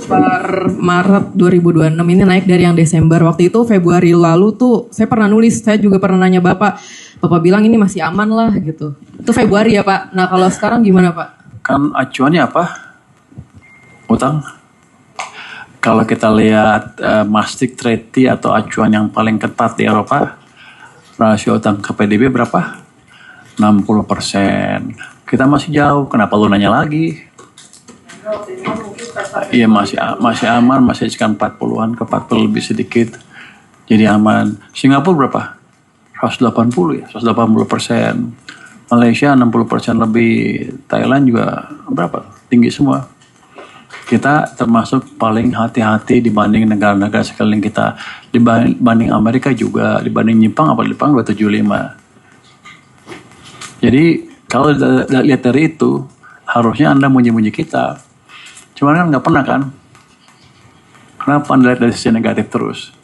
per Maret 2026 ini naik dari yang Desember. Waktu itu Februari lalu tuh saya pernah nulis, saya juga pernah nanya Bapak bilang ini masih aman lah gitu. Itu Februari ya Pak. Nah kalau sekarang gimana Pak? Kan acuannya apa? Utang. Kalau kita lihat Maastricht Treaty atau acuan yang paling ketat di Eropa, rasio utang ke PDB berapa? 60%. Kita masih jauh, kenapa lu nanya lagi? Iya masih aman, masih sekitar 40-an ke 40 lebih sedikit. Jadi aman. Singapura berapa? 180 ya, 180%. Malaysia 60% lebih. Thailand juga berapa? Tinggi semua. Kita termasuk paling hati-hati dibanding negara-negara sekeliling kita. Dibanding Amerika juga, dibanding Jepang, apa Jepang 275. Jadi kalau lihat dari itu, harusnya Anda muji-muji kita. Cuman kan nggak pernah kan? Kenapa Anda lihat dari sisi negatif terus?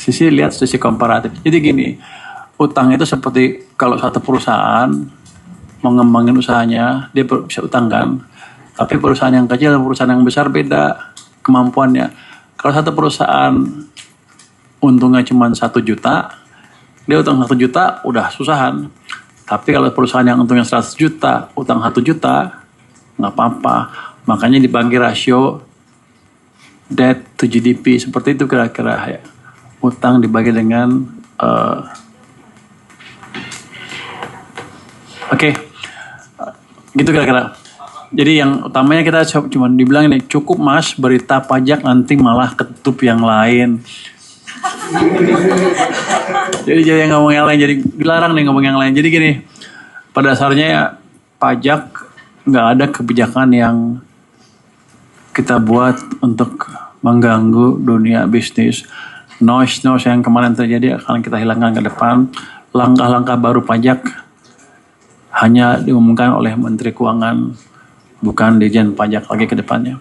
Lihat sisi komparatif. Jadi gini, utang itu seperti kalau satu perusahaan mengembangin usahanya, dia bisa utang kan? Tapi perusahaan yang kecil dan perusahaan yang besar beda kemampuannya. Kalau satu perusahaan untungnya cuma 1 juta, dia utang 1 juta udah susahan. Tapi kalau perusahaan yang untungnya 100 juta, utang 1 juta, nggak apa-apa. Makanya dibagi rasio debt to GDP, seperti itu kira-kira ya. Utang dibagi dengan Oke. Gitu kira-kira. Jadi yang utamanya kita cuma dibilang ini, cukup mas berita pajak nanti malah ketutup yang lain. jadi ngomong yang lain, jadi dilarang nih ngomong yang lain. Jadi gini, pada dasarnya ya, pajak nggak ada kebijakan yang kita buat untuk mengganggu dunia bisnis. Noise yang kemarin terjadi akan kita hilangkan ke depan. Langkah-langkah baru pajak hanya diumumkan oleh Menteri Keuangan, bukan Dirjen Pajak lagi ke depannya.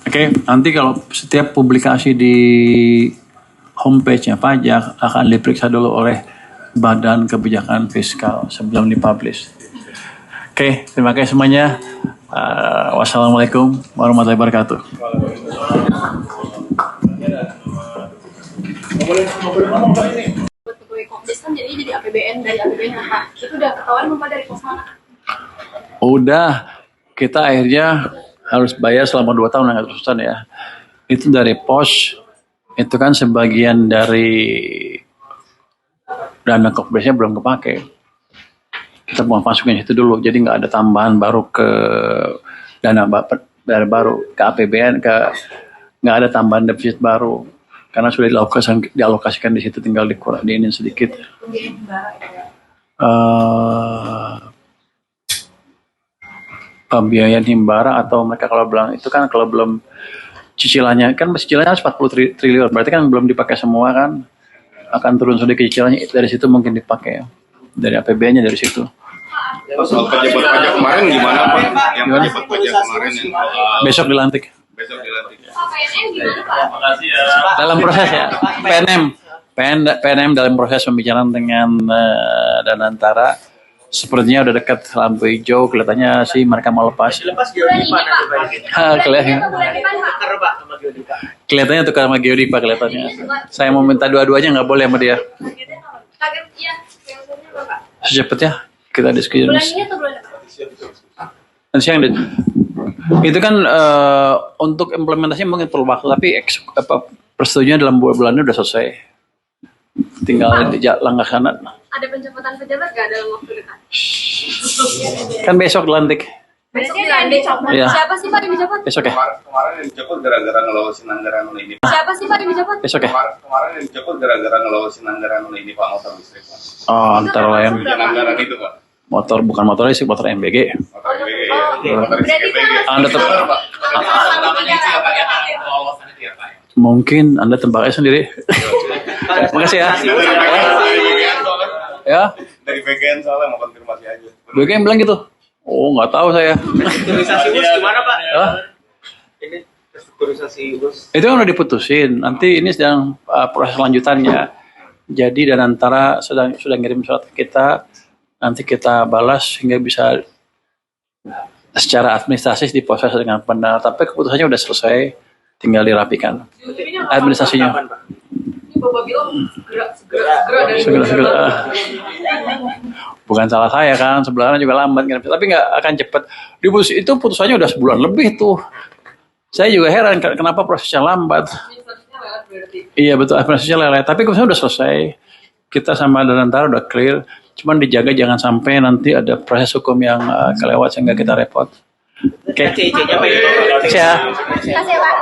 Oke, nanti kalau setiap publikasi di homepage-nya pajak akan diperiksa dulu oleh Badan Kebijakan Fiskal sebelum dipublish. Oke, terima kasih semuanya. Wassalamualaikum warahmatullahi wabarakatuh. Pegawai Kopdes kan jadi APBN dari APBN apa? Itu udah ketahuan belum Pak dari pos mana? Udah, kita akhirnya harus bayar selama 2 tahun nggak terusan ya. Itu dari pos, itu kan sebagian dari dana Kopdesnya belum kepake. Kita mau masukin itu dulu, jadi nggak ada tambahan baru ke dana baru ke APBN, nggak ada tambahan defisit baru karena sudah dialokasikan di situ, tinggal dikurangin sedikit. Pembiayaan himbara atau mereka kalau bilang itu kan kalau belum cicilannya kan cicilannya 40 triliun, berarti kan belum dipakai semua kan, akan turun sedikit cicilannya, dari situ mungkin dipakai ya. Dari APBN-nya dari situ. Soal pejabat pajak kemarin gimana Pak? Yang pejabat pajak kemarin yang besok dilantik. Besok dilantik. PNM gimana Pak? Makasih ya. Dalam proses ya. PNM dalam proses pembicaraan dengan Danantara. Sepertinya udah dekat lampu hijau, kelihatannya sih mereka mau lepas. Kelihatannya tukar sama Geodipa kelihatannya. Saya mau minta dua-duanya nggak boleh sama dia. Secepatnya kita diskusi. Bulan ini atau bulan depan? Dan siang itu kan untuk implementasinya mungkin perlu waktu, tapi persetujuan dalam 2 bulan ini udah selesai. Tinggal langkah sana. Ada pencopotan pejabat nggak dalam waktu dekat? Kan besok dilantik. Besok dilantik. Ya. Siapa sih Pak yang dicopot? Besok ya. Kemarin yang dicopot gara-gara ngelosin anggaran ini. Siapa sih Pak yang dicopot? Besok ya. Kemarin yang dicopot gara-gara ngelosin anggaran ini Pak, motor listrik Pak. Oh, antara lain Bikin anggaran itu Pak. motor, bukan motor listrik, motor MBG. Motor MBG. Berarti kan Anda mungkin Anda tebaknya sendiri. Makasih ya. Ya. Dari BGN soalnya mau konfirmasi aja. BGN bilang gitu. Oh, nggak tahu saya. Restrukturisasi bus gimana Pak? Hah? Ini restrukturisasi bus. Itu kan udah diputusin. Nanti ini sedang proses lanjutannya. Jadi Danantara sudah ngirim surat ke kita. Nanti kita balas sehingga bisa secara administratif diproses dengan benar, tapi keputusannya udah selesai, tinggal dirapikan administrasinya. Kapan, Pak? Ini Bapak bilang segera dari Segera. Bukan salah saya kan, sebelahnya juga lambat, tapi nggak akan cepat. Itu putusannya udah sebulan lebih tuh. Saya juga heran kenapa prosesnya lambat. Iya betul, administrasinya lelet. Tapi keputusannya udah selesai. Kita sama Danantara udah clear. Cuman dijaga jangan sampai nanti ada proses hukum yang kelewat sehingga kita repot. Oke. C-nya Pak. Terima kasih ya. Terima kasih, Pak.